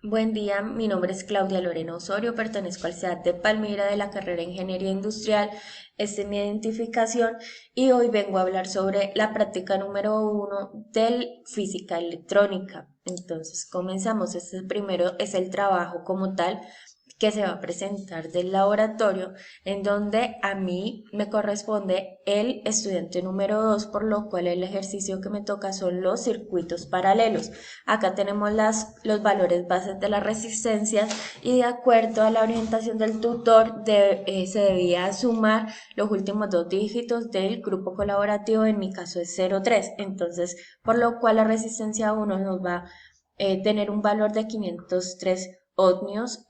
Buen día, mi nombre es Claudia Lorena Osorio, pertenezco al CEAT de Palmira de la carrera de Ingeniería Industrial. Esta es mi identificación y hoy vengo a hablar sobre la práctica número 1 del Física Electrónica. Entonces, comenzamos. Este primero es el trabajo como tal que se va a presentar del laboratorio, en donde a mí me corresponde el estudiante número 2, por lo cual el ejercicio que me toca son los circuitos paralelos. Acá tenemos los valores bases de las resistencias y de acuerdo a la orientación del tutor se debía sumar los últimos dos dígitos del grupo colaborativo, en mi caso es 0,3. Entonces, por lo cual la resistencia 1 nos va a tener un valor de 503 ohmios,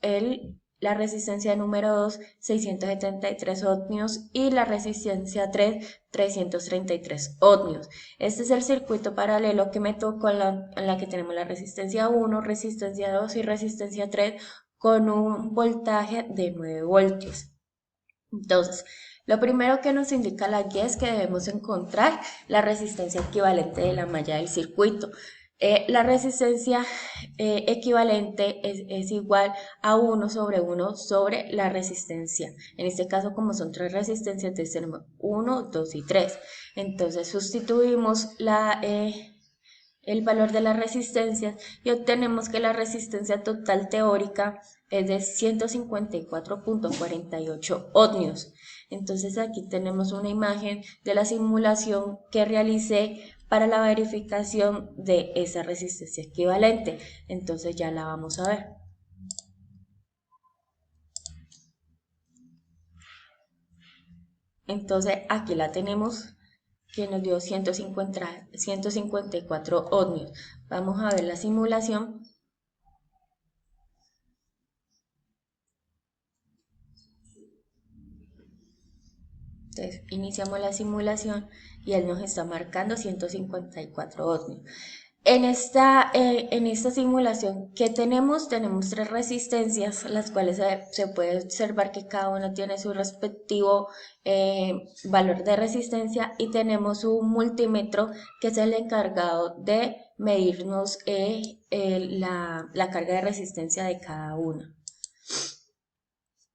la resistencia número 2, 673 ohmios y la resistencia 3, 333 ohmios. Este es el circuito paralelo que me tocó en la que tenemos la resistencia 1, resistencia 2 y resistencia 3 con un voltaje de 9 voltios. Entonces, lo primero que nos indica la guía es que debemos encontrar la resistencia equivalente de la malla del circuito. La resistencia equivalente es igual a 1 sobre 1 sobre la resistencia. En este caso, como son tres resistencias, entonces tenemos 1, 2 y 3. Entonces sustituimos el valor de las resistencias y obtenemos que la resistencia total teórica es de 154.48 ohmios. Entonces aquí tenemos una imagen de la simulación que realicé para la verificación de esa resistencia equivalente. Entonces ya la vamos a ver. Entonces aquí la tenemos, que nos dio 154 ohmios. Vamos a ver la simulación. Entonces iniciamos la simulación y él nos está marcando 154 ohmios. En esta simulación que tenemos tres resistencias, las cuales se puede observar que cada una tiene su respectivo valor de resistencia, y tenemos un multímetro que es el encargado de medirnos la carga de resistencia de cada una.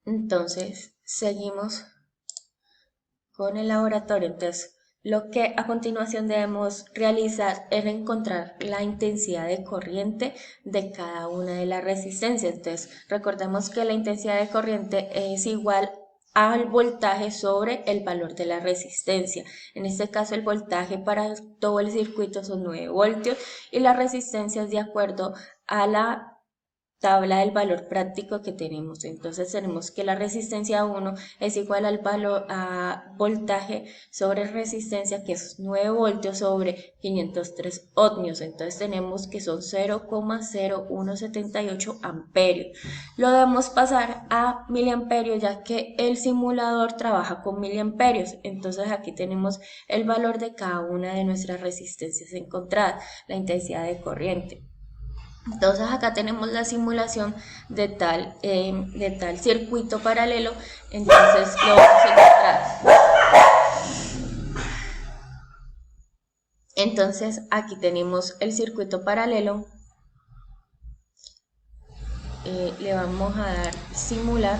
Entonces seguimos con el laboratorio. Entonces, lo que a continuación debemos realizar es encontrar la intensidad de corriente de cada una de las resistencias. Entonces, recordemos que la intensidad de corriente es igual al voltaje sobre el valor de la resistencia. En este caso, el voltaje para todo el circuito son 9 voltios y la resistencia es de acuerdo a la tabla del valor práctico que tenemos. Entonces tenemos que la resistencia 1 es igual al valor a voltaje sobre resistencia, que es 9 voltios sobre 503 ohmios. Entonces tenemos que son 0,0178 amperios. Lo debemos pasar a miliamperios, ya que el simulador trabaja con miliamperios. Entonces aquí tenemos el valor de cada una de nuestras resistencias encontradas, la intensidad de corriente. Entonces acá tenemos la simulación de tal circuito paralelo. Entonces lo vamos a encontrar. Entonces aquí tenemos el circuito paralelo. Le vamos a dar simular.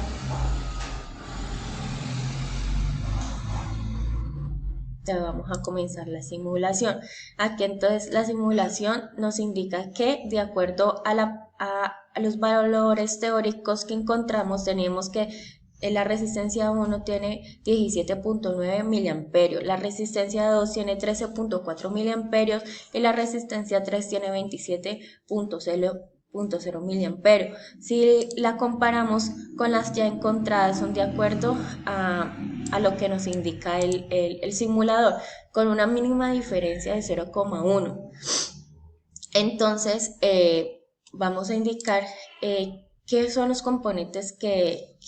Ya vamos a comenzar la simulación. Aquí entonces la simulación nos indica que de acuerdo a los valores teóricos que encontramos, tenemos que la resistencia 1 tiene 17.9 miliamperios, la resistencia 2 tiene 13.4 miliamperios y la resistencia 3 tiene 27.0 miliamperios. Si la comparamos con las ya encontradas, son de acuerdo a lo que nos indica el simulador, con una mínima diferencia de 0,1. Entonces vamos a indicar qué son los componentes que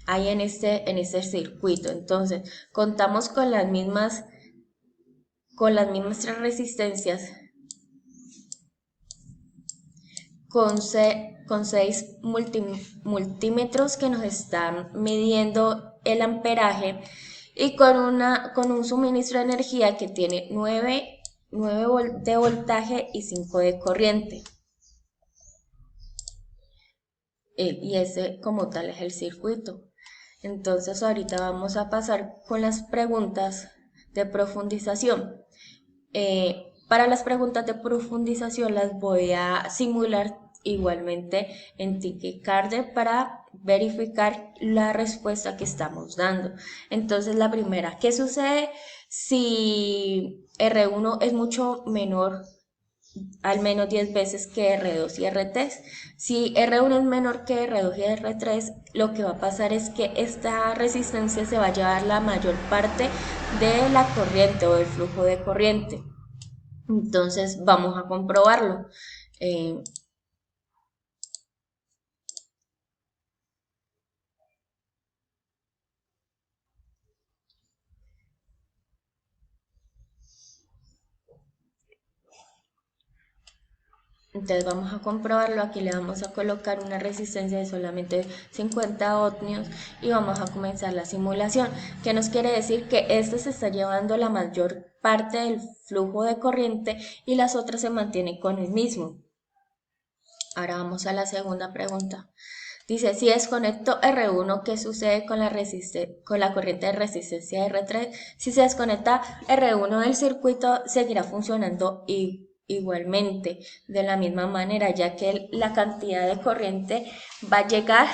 hay en este circuito. Entonces contamos con las mismas tres resistencias, con 6 multímetros que nos están midiendo el amperaje, y con un suministro de energía que tiene 9 de voltaje y 5 de corriente. y ese como tal es el circuito. Entonces ahorita vamos a pasar con las preguntas de profundización. Para las preguntas de profundización las voy a simular igualmente en Thinkicarder para verificar la respuesta que estamos dando. Entonces la primera, ¿qué sucede si R1 es mucho menor, al menos 10 veces que R2 y R3? Si R1 es menor que R2 y R3, lo que va a pasar es que esta resistencia se va a llevar la mayor parte de la corriente o del flujo de corriente. Entonces vamos a comprobarlo. Eh, entonces vamos a comprobarlo. Aquí le vamos a colocar una resistencia de solamente 50 ohmios y vamos a comenzar la simulación. ¿Qué nos quiere decir? Que este se está llevando la mayor parte del flujo de corriente y las otras se mantienen con el mismo. Ahora vamos a la segunda pregunta. Dice, si desconecto R1, ¿qué sucede con la corriente de resistencia R3? Si se desconecta R1 del circuito, seguirá funcionando igualmente, de la misma manera, ya que la cantidad de corriente va a llegar,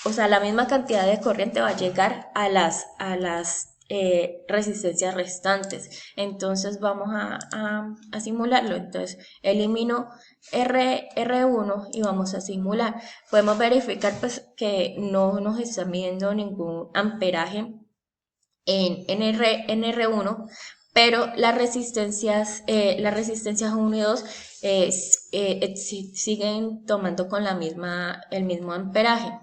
o sea, la misma cantidad de corriente va a llegar a las resistencias restantes. Entonces vamos a simularlo. Entonces elimino R1 y vamos a simular. Podemos verificar pues que no nos está midiendo ningún amperaje en R1, pero las resistencias 1 y 2 siguen tomando con el mismo amperaje.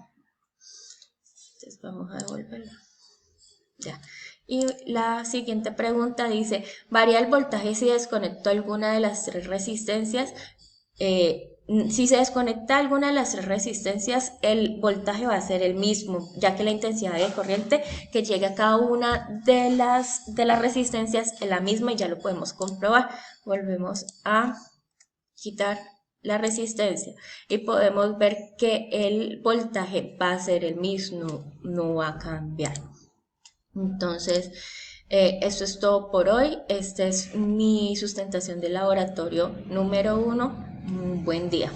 Entonces vamos a devolverlo. Ya. Y la siguiente pregunta dice, ¿varía el voltaje si desconecto alguna de las tres resistencias? Si se desconecta alguna de las tres resistencias, el voltaje va a ser el mismo, ya que la intensidad de corriente que llega a cada una de las resistencias es la misma y ya lo podemos comprobar. Volvemos a quitar la resistencia y podemos ver que el voltaje va a ser el mismo, no va a cambiar. Entonces, eso es todo por hoy. Esta es mi sustentación de laboratorio número 1. Buen día.